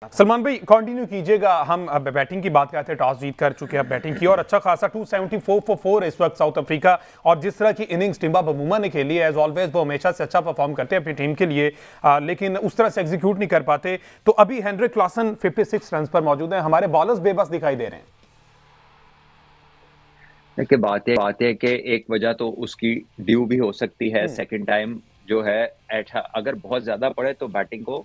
सलमान भाई कंटिन्यू कीजिएगा। हम अब बैटिंग की बात करते हैं, टॉस जीत कर चुके हैं, बैटिंग की और अच्छा खासा 274 फॉर 4 इस वक्त साउथ अफ्रीका। और जिस तरह की इनिंग्स टिम्बा बमूमा ने खेली है, एज ऑलवेज वो हमेशा से अच्छा परफॉर्म करते हैं अपनी टीम के लिए, लेकिन उस तरह से एग्जीक्यूट नहीं कर पाते। तो अभी हेनरिक क्लासन 56 रन पर मौजूद हैं, हमारे बॉलर्स बेबस दिखाई दे रहे हैं। देखिए बात है कि एक वजह तो उसकी ड्यू भी हो सकती है। सेकंड टाइम जो है अगर बहुत ज्यादा पड़े तो बैटिंग को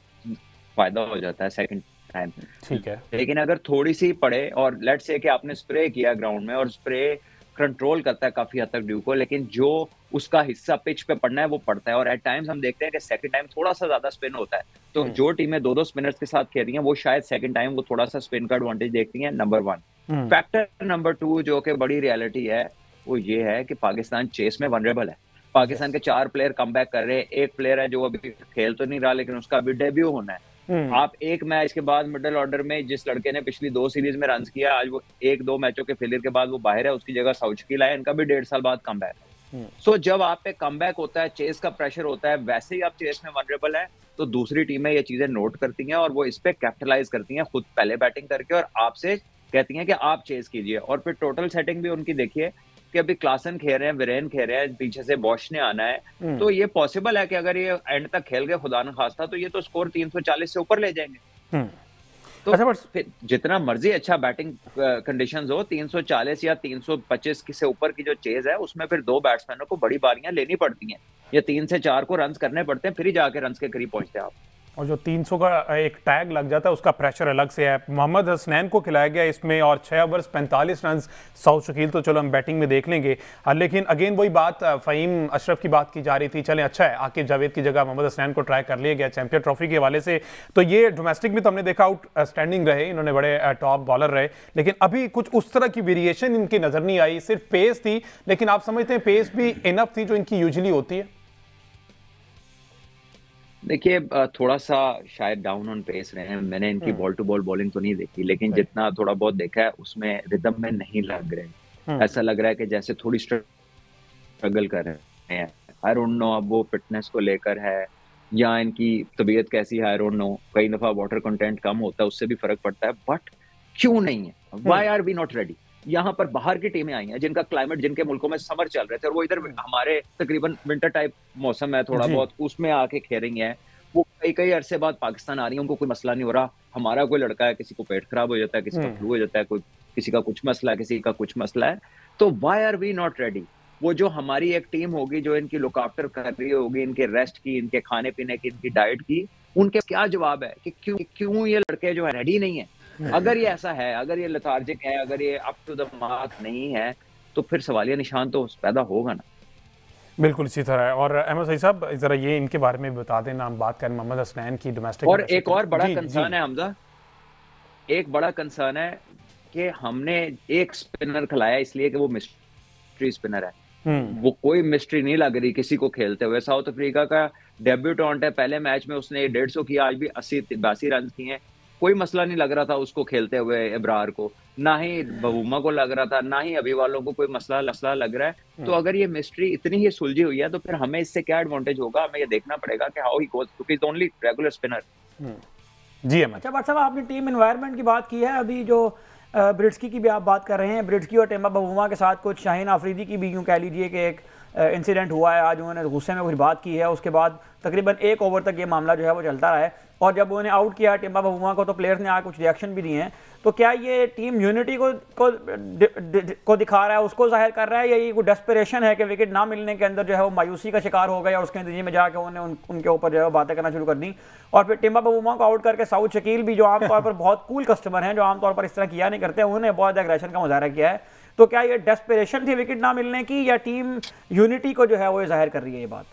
फायदा हो जाता है सेकंड टाइम। ठीक है, लेकिन अगर थोड़ी सी पड़े और लेट्स से कि आपने स्प्रे किया ग्राउंड में और स्प्रे कंट्रोल करता है काफी हद तक ड्यू को, लेकिन जो उसका हिस्सा पिच पे पड़ना है वो पड़ता है। और एट टाइम्स हम देखते हैं कि सेकंड टाइम थोड़ा सा ज्यादा स्पिन होता है। तो जो टीमें दो स्पिनर्स के साथ खेल रही हैं वो शायद सेकंड टाइम वो थोड़ा सा स्पिन का एडवांटेज देखती हैं। नंबर 1 फैक्टर नंबर 2 जो कि बड़ी रियलिटी है वो ये है कि पाकिस्तान चेस में वनरेबल है। पाकिस्तान के 4 प्लेयर कम बैक कर रहे हैं। एक प्लेयर है जो अभी खेल तो नहीं रहा लेकिन उसका अभी डेब्यू होना है। आप एक मैच के बाद मिडिल ऑर्डर में जिस लड़के ने पिछली 2 सीरीज में रन किया, आज वो 1-2 मैचों के फेलियर के बाद वो बाहर है, उसकी जगह सऊशकील आया, इनका भी 1.5 साल बाद कम बैक है। सो जब आप पे कम बैक होता है, चेस का प्रेशर होता है, वैसे ही आप चेस में वनरेबल है, तो दूसरी टीमें ये चीजें नोट करती हैं और वो इस पे कैपिटलाइज करती हैं खुद पहले बैटिंग करके और आपसे कहती हैं कि आप चेस कीजिए। और फिर टोटल सेटिंग भी उनकी देखिए कि अभी क्लासन खेल रहे हैं, वीरेन खेल रहे हैं, पीछे से बॉश ने आना है। तो ये पॉसिबल है कि अगर ये एंड तक खेल गए खुदा न खास्ता तो ये तो स्कोर 340 से ऊपर ले जाएंगे। तो अच्छा, फिर जितना मर्जी अच्छा बैटिंग कंडीशंस हो, 340 या 325 से ऊपर की जो चेज है उसमें फिर 2 बैट्समैनों को बड़ी बारियां लेनी पड़ती हैं या 3 से 4 को रन करने पड़ते हैं, फिर ही जाके रन के करीब पहुंचते हैं आप। और जो 300 का एक टैग लग जाता है उसका प्रेशर अलग से है। मोहम्मद हसनैन को खिलाया गया इसमें और 6 ओवर्स 45 रन। सऊशकील तो चलो हम बैटिंग में देख लेंगे, लेकिन अगेन वही बात, फ़हीम अशरफ की बात की जा रही थी। चलें, अच्छा है आकिब जावेद की जगह मोहम्मद हसनैन को ट्राई कर लिया गया चैंपियन ट्रॉफी के हवाले से। तो ये डोमेस्टिक में तो हमने देखा आउट स्टैंडिंग रहे, इन्होंने बड़े टॉप बॉलर रहे, लेकिन अभी कुछ उस तरह की वेरिएशन इनकी नज़र नहीं आई। सिर्फ पेस थी, लेकिन आप समझते हैं पेस भी इनफ थी जो इनकी यूजुअली होती है? देखिए थोड़ा सा शायद डाउन ऑन पेस रहे हैं। मैंने इनकी बॉल टू बॉल बॉलिंग तो नहीं देखी, लेकिन जितना थोड़ा बहुत देखा है उसमें रिदम में नहीं लग रहे। ऐसा लग रहा है कि जैसे थोड़ी स्ट्रगल कर रहे हैं। आई डोंट नो अब वो फिटनेस को लेकर है या इनकी तबीयत कैसी है, आई डोंट नो। कई दफा वाटर कंटेंट कम होता है, उससे भी फर्क पड़ता है। बट क्यों नहीं है? Why are we not ready? यहाँ पर बाहर की टीमें आई हैं जिनका क्लाइमेट, जिनके मुल्कों में समर चल रहे थे और वो इधर हमारे तकरीबन विंटर टाइप मौसम है थोड़ा बहुत, उसमें आके खेल रही हैं। वो कई कई अरसे बाद पाकिस्तान आ रही है, उनको कोई मसला नहीं हो रहा। हमारा कोई लड़का है, किसी को पेट खराब हो जाता है, किसी का फ्लू हो जाता है, कोई किसी का कुछ मसला है, किसी का कुछ मसला है। तो why are we not ready? वो जो हमारी एक टीम होगी जो इनकी लुक आफ्टर कर रही होगी, इनके रेस्ट की, इनके खाने पीने की, इनकी डाइट की, उनके क्या जवाब है कि क्यों ये लड़के जो है रेडी नहीं है? अगर ये ऐसा है, अगर ये लेथार्जिक है, अगर ये अप टू द मार्क नहीं है, तो फिर सवालिया निशान तो पैदा होगा ना। बिल्कुल इसी तरह है। और अहमद सईद साहब जरा ये इनके बारे में बता देना, हम बात करें मोहम्मद हसनैन की डोमेस्टिक। और एक और बड़ा कंसर्न है हमजा, एक बड़ा कंसर्न है कि हमने एक स्पिनर खिलाया इसलिए कि वो मिस्ट्री स्पिनर है। वो कोई मिस्ट्री नहीं लग रही किसी को खेलते हुए। साउथ अफ्रीका का डेब्यूटेंट है, पहले मैच में उसने 150 किया, आज भी 80-82 रन किए। कोई मसला नहीं लग रहा था उसको खेलते हुए इब्रार को, ना ही बबूमा को लग रहा था, ना ही अभी वालों को कोई मसला लग रहा है। तो अगर ये मिस्ट्री इतनी ही सुलझी हुई है तो फिर हमें इससे क्या एडवांटेज होगा? हमें ये देखना पड़ेगा कि हाउ ही गोस, क्योंकि इज ओनली रेगुलर स्पिनर। जी अच्छा भट्ट साहब, आपने टीम एनवायरनमेंट की बात की है, अभी जो ब्रिड्सकी की भी आप बात कर रहे हैं। ब्रिड्सकी और टिम्बा बमूमा के साथ कुछ शाहीन आफरीदी की भी यूँ कह लीजिए कि एक इंसिडेंट हुआ है। आज उन्होंने गुस्से में कुछ बात की है, उसके बाद तकरीबन 1 ओवर तक ये मामला जो है वो चलता रहा है। और जब उन्हें आउट किया टिम्बा बमूमा को तो प्लेयर्स ने आज कुछ रिएक्शन भी दिए हैं। तो क्या ये टीम यूनिटी को दिखा रहा है, उसको जाहिर कर रहा है, या ये कोई डेस्परेशन है कि विकेट ना मिलने के अंदर जो है वो मायूसी का शिकार हो गए और उसके नतीजे में जाकर उन्हें उनके ऊपर जो है बातें करना शुरू कर दी? और फिर टिम्बा बमूमा को आउट करके सऊशकील भी, जो आमतौर पर बहुत कूल कस्टमर हैं, जो आमतौर पर इस तरह किया नहीं करते, उन्होंने बहुत एग्रेशन का मुजाहरा किया है। तो क्या ये डेस्परेशन थी विकेट ना मिलने की, या टीम यूनिटी को जो है वो जाहिर कर रही है ये बात?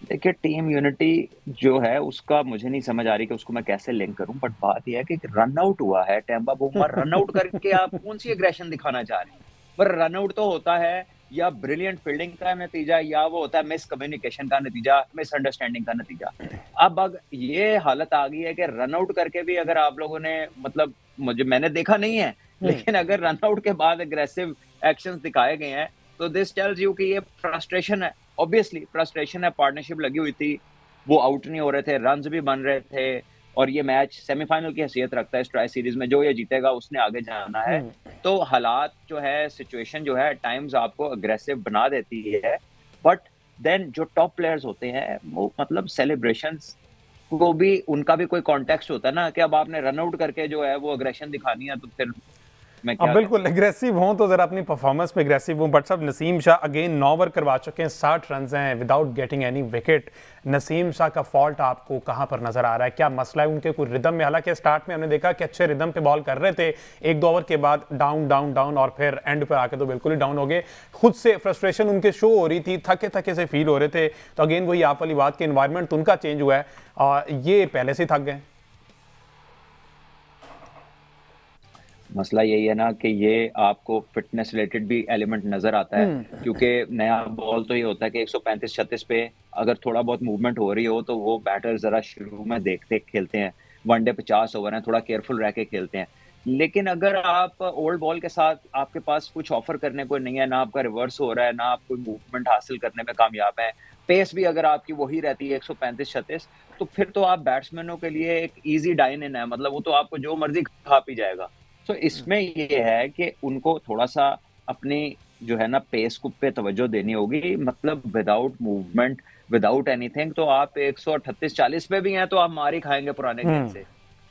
देखिए टीम यूनिटी जो है उसका मुझे नहीं समझ आ रही कि उसको मैं कैसे लिंक करूं। बट बात यह है कि रन आउट हुआ है, टिम्बा बमूमा रन आउट करके आप कौन सी एग्रेशन दिखाना चाह रहे हैं? पर रन आउट तो होता है या ब्रिलियंट फील्डिंग का नतीजा, या वो होता है मिस कम्युनिकेशन का नतीजा, मिसअंडरस्टैंडिंग का नतीजा। अब ये हालत आ गई है कि रन आउट करके भी अगर आप लोगों ने, मतलब मैंने देखा नहीं है, लेकिन अगर रन आउट के बाद अग्रेसिव एक्शंस दिखाए गए हैं तो दिस टेल्स यू कि ये फ्रस्ट्रेशन है। ऑब्वियसली फ्रस्ट्रेशन है, पार्टनरशिप लगी हुई थी, वो आउट नहीं हो रहे थे, रन्स भी बन रहे थे, और ये मैच सेमीफाइनल की हैसियत रखता है इस ट्राई सीरीज में, जो ये जीतेगा उसने आगे जाना है। तो हालात जो है, सिचुएशन जो है टाइम्स आपको अग्रेसिव बना देती है, बट देन जो टॉप प्लेयर्स होते हैं वो मतलब सेलिब्रेशंस को भी, उनका भी कोई कॉन्टेक्स्ट होता है ना, कि अब आपने रन आउट करके जो है वो अग्रेशन दिखानी है, तो फिर मैं अब क्या बिल्कुल एग्रेसिव हों तो जरा अपनी परफॉर्मेंस में एग्रेसिव हों। बट साहब नसीम शाह अगेन 9 ओवर करवा चुके हैं, 60 रन हैं without getting any wicket. Naseem Shah का फॉल्ट आपको कहां पर नजर आ रहा है, क्या मसला है उनके कोई रिदम में? हालांकि स्टार्ट में हमने देखा कि अच्छे रिदम पे बॉल कर रहे थे, 1-2 ओवर के बाद डाउन डाउन डाउन और फिर एंड पर आके तो बिल्कुल ही डाउन हो गए। खुद से फ्रस्ट्रेशन उनके शो हो रही थी, थके थके से फील हो रहे थे। तो अगेन वही आप वाली बात कि एनवायरमेंट तो उनका चेंज हुआ है और ये पहले से थक गए। मसला यही है ना कि ये आपको फिटनेस रिलेटेड भी एलिमेंट नजर आता है, क्योंकि नया बॉल तो ये होता है कि 135-36 पे अगर थोड़ा बहुत मूवमेंट हो रही हो तो वो बैटर जरा शुरू में देखते खेलते हैं, वनडे 50 ओवर है, थोड़ा केयरफुल रह के खेलते हैं। लेकिन अगर आप ओल्ड बॉल के साथ आपके पास कुछ ऑफर करने को नहीं है, ना आपका रिवर्स हो रहा है, ना आप कोई मूवमेंट हासिल करने में कामयाब है, पेस भी अगर आपकी वही रहती है 135-36, तो फिर तो आप बैट्समैनों के लिए एक ईजी डाइन इन है, मतलब वो तो आपको जो मर्जी खा पी जाएगा। तो इसमें ये है कि उनको थोड़ा सा अपनी जो है ना पेस को पे तवज्जो देनी होगी, मतलब विदाउट मूवमेंट, विदाउट एनीथिंग, तो आप 138-40 पे भी हैं तो आप मार ही खाएंगे पुराने गेंद से।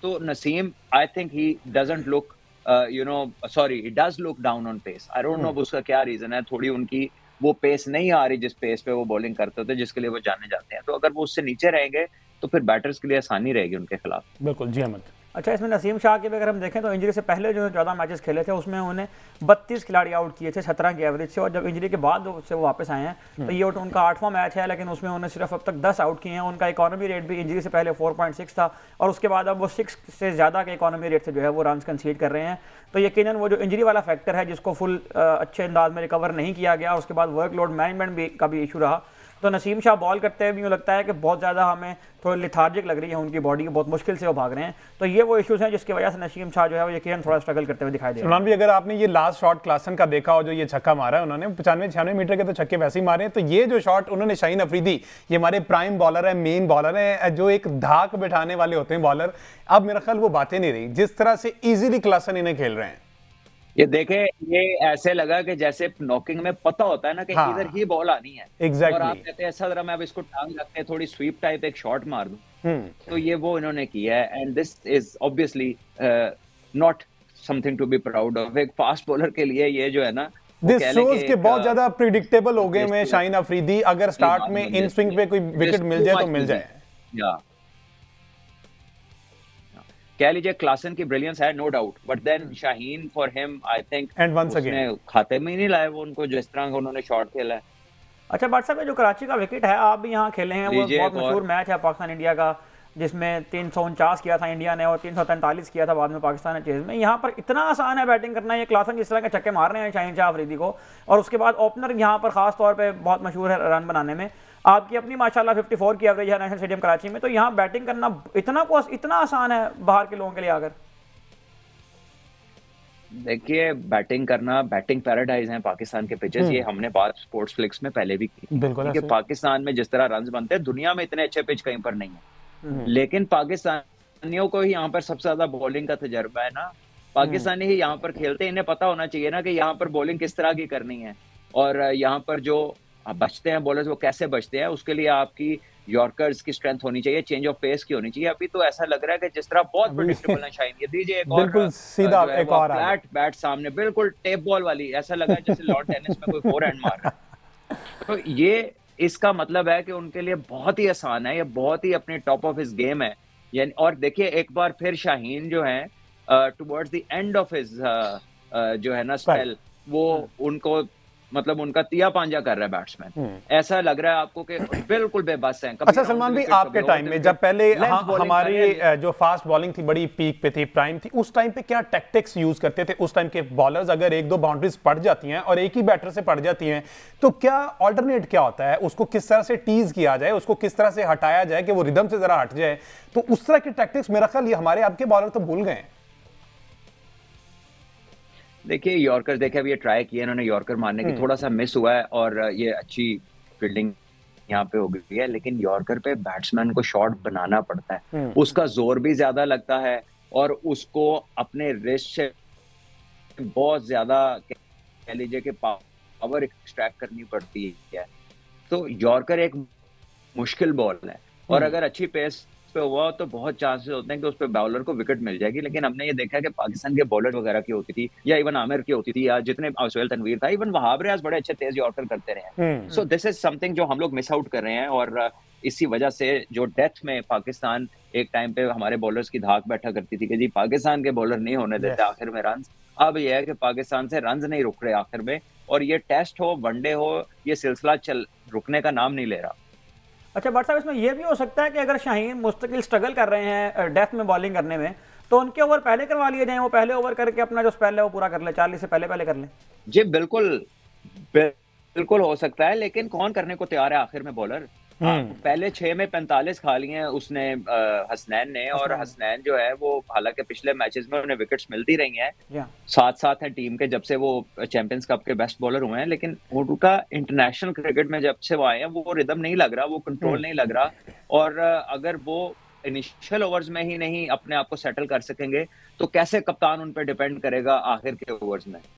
तो Naseem, I think he doesn't look sorry, he does look down on pace. I don't know उसका क्या रीजन है, थोड़ी उनकी वो पेस नहीं आ रही जिस पेस पे वो बॉलिंग करते थे, जिसके लिए वो जाने जाते हैं। तो अगर वो उससे नीचे रहेंगे तो फिर बैटर्स के लिए आसानी रहेगी उनके खिलाफ। बिल्कुल जी अहमद। अच्छा, इसमें नसीम शाह के भी अगर हम देखें तो इंजरी से पहले जो 14 मैचेस खेले थे उसमें उन्हें 32 खिलाड़ी आउट किए थे 17 की एवरेज से, और जब इंजरी के बाद से वो वापस आए हैं तो ये उनका 8वां मैच है, लेकिन उसमें उन्हें सिर्फ अब तक 10 आउट किए हैं। उनका इकोनॉमी रेट भी इंजरी से पहले 4.6 था और उसके बाद अब वो 6 से ज़्यादा के इकोनॉमी रेट से जो है वो रन कंसीड कर रहे हैं। तो यकीनन वो जो इंजरी वाला फैक्टर है जिसको फुल अच्छे अंदाज में रिकवर नहीं किया गया, उसके बाद वर्कलोड मैनेजमेंट भी का भी इशू रहा। तो नसीम शाह बॉल करते हुए भी यूँ लगता है कि बहुत ज़्यादा हमें थोड़ी लिथार्जिक लग रही है उनकी बॉडी, बहुत मुश्किल से वो भाग रहे हैं। तो ये वो इश्यूज़ हैं जिसकी वजह से नसीम शाह जो है वो यकीनन थोड़ा स्ट्रगल करते हुए दिखाई दे रहे हैं। सलमान भी, अगर आपने ये लास्ट शॉट क्लासन का देखा हो, जो ये छक्का मारा है उन्होंने 95-96 मीटर के तो छक्के वैसे ही मारे हैं, तो ये जो शॉट उन्होंने शाहीन अफरीदी, ये हमारे प्राइम बॉलर है, मेन बॉलर है, जो एक धाक बिठाने वाले होते हैं बॉलर, अब मेरा ख्याल वो बातें नहीं रही जिस तरह से इजीली क्लासन इन्हें खेल रहे हैं। ये देखे, ये ऐसे लगा कि जैसे नॉकिंग में पता होता है ना कि इधर ही बॉल आनी है, Exactly. और आप कहते हैं ऐसा जरा मैं अब इसको टांग रखते हैं, थोड़ी स्वीप टाइप एक शॉट मार दूं। तो ये वो इन्होंने किया है, and this is obviously not something to be proud of. एक फास्ट बॉलर के लिए ये जो है ना, दिस शोज के बहुत ज्यादा प्रिडिक्टेबल हो गए हैं शाहीन अफरीदी, अगर स्टार्ट में इन स्विंग पे कोई विकेट मिल जाए तो मिल जाए। या कह लीजिए क्लासन की ब्रिलियंस है, no doubt, but then Shaheen for him I think and once again खाते में ही नहीं लाए वो उनको, जिस तरह उन्होंने शॉट खेला है। अच्छा बट साहब, जो कराची का विकेट है, आप भी यहाँ खेले हैं, वो बहुत मशहूर मैच है पाकिस्तान इंडिया का, जिसमें 349 किया था इंडिया ने और 343 किया था बाद में पाकिस्तान ने चेज में। यहाँ पर इतना आसान है बैटिंग करना, ये क्लासन जिस तरह के छक्के मार रहे हैं शाहीन शाह अफरीदी को, और उसके बाद ओपनर यहाँ पर खास तौर पे बहुत मशहूर है रन बनाने में। आपकी अपनी माशाल्लाह 54 की एवरेज है नेशनल स्टेडियम कराची में, तो यहाँ बैटिंग करना इतना आसान है बाहर के लोगों के लिए आकर? देखिए, बैटिंग करना, बैटिंग पैराडाइज है पाकिस्तान के पिचेस, ये हमने बात स्पोर्ट्स फ्लिक्स में पहले भी की, क्योंकि पाकिस्तान में जिस तरह रन बनते हैं दुनिया में इतने अच्छे पिच कहीं पर नहीं है। लेकिन पाकिस्तानियों को ही यहाँ पर सबसे ज्यादा बॉलिंग का तजर्बा है ना, पाकिस्तानी ही यहाँ पर खेलते हैं, इन्हें पता होना चाहिए ना कि यहाँ पर बॉलिंग किस तरह की करनी है, और यहाँ पर जो बचते हैं बॉलर्स वो कैसे बचते हैं, उसके लिए आपकी यॉर्कर्स की स्ट्रेंथ होनी चाहिए, चेंज ऑफ पेस की होनी चाहिए। अभी तो ऐसा लग रहा है कि जिस तरह बहुत प्रेडिक्टेबल है शाहीन, ये दीजिए एक और बिल्कुल सीधा एक और फ्लैट बैट सामने, बिल्कुल टेप बॉल वाली, ऐसा लगा जैसे लॉन टेनिस में कोई फोरहैंड मार रहा है। तो ये इसका मतलब है कि उनके लिए बहुत ही आसान है, ये बहुत ही अपने टॉप ऑफ हिज गेम है यानी। और देखिए एक बार फिर शाहीन जो है towards the end of his जो है ना स्पेल, वो उनको मतलब उनका तिया पांजा कर रहा है बैट्समैन, ऐसा लग रहा है आपको कि बिल्कुल बेबस हैं। अच्छा सलमान भी, आपके टाइम में जब पहले हमारी जो फास्ट बॉलिंग थी बड़ी पीक पे थी, प्राइम थी, उस टाइम पे क्या टैक्टिक्स यूज करते थे उस टाइम के बॉलर्स? अगर 1-2 बाउंड्रीज पड़ जाती हैं और एक ही बैटर से पड़ जाती हैं तो क्या ऑल्टरनेट क्या होता है? उसको किस तरह से टीज किया जाए, उसको किस तरह से हटाया जाए कि वो रिदम से जरा हट जाए? तो उस तरह की टैक्टिक्स मेरा ख्याल ये हमारे आपके बॉलर तो भूल गए। देखिए यॉर्कर, देखिए अब ये ट्राई किया इन्होंने यॉर्कर मारने की, थोड़ा सा मिस हुआ है, और ये अच्छी फील्डिंग यहाँ पे हो गई है, लेकिन यॉर्कर पे बैट्समैन को शॉट बनाना पड़ता है, उसका जोर भी ज्यादा लगता है और उसको अपने रिस्ट से बहुत ज्यादा कह लीजिए कि पावर एक्सट्रैक्ट करनी पड़ती है। तो यॉर्कर एक मुश्किल बॉल है और अगर अच्छी पेस पे हुआ तो बहुत चांसेस होते हैं कि उस पे बॉलर को विकेट मिल जाएगी, लेकिन हमने ये देखा है कि पाकिस्तान के बॉलर वगैरह की होती थी या इवन आमिर की होती थी या जितने सोहेल तनवीर था, इवन वहाब रियाज बड़े अच्छे तेज यॉर्कर करते रहे हैं। सो दिस इज समथिंग जो हम लोग मिस आउट कर रहे हैं और इसी वजह से जो डेथ में पाकिस्तान एक टाइम पे हमारे बॉलर्स की धाक बैठा करती थी कि जी पाकिस्तान के बॉलर नहीं होने देते आखिर में रन, अब यह है कि पाकिस्तान से रन नहीं रुक रहे आखिर में, और ये टेस्ट हो वनडे हो ये सिलसिला रुकने का नाम नहीं ले रहा। अच्छा भट्ट साहब, इसमें यह भी हो सकता है कि अगर शाहीन मुस्तकिल स्ट्रगल कर रहे हैं डेथ में बॉलिंग करने में, तो उनके ओवर पहले करवा लिए जाएं, वो पहले ओवर करके अपना जो स्पेल है वो पूरा कर ले, 40 से पहले पहले कर लें। जी बिल्कुल हो सकता है, लेकिन कौन करने को तैयार है आखिर में बॉलर? पहले 6 में 45 खा लिए हैं उसने हसनैन ने, और हसनैन जो है वो हालांकि पिछले मैचेस में उन्हें विकेट्स मिलती रही हैं, साथ है टीम के जब से वो चैंपियंस कप के बेस्ट बॉलर हुए हैं, लेकिन उनका इंटरनेशनल क्रिकेट में जब से वो आए हैं वो रिदम नहीं लग रहा, वो कंट्रोल नहीं लग रहा, और अगर वो इनिशियल ओवर्स में ही नहीं अपने आप को सेटल कर सकेंगे तो कैसे कप्तान उन पर डिपेंड करेगा आखिर के ओवर्स में?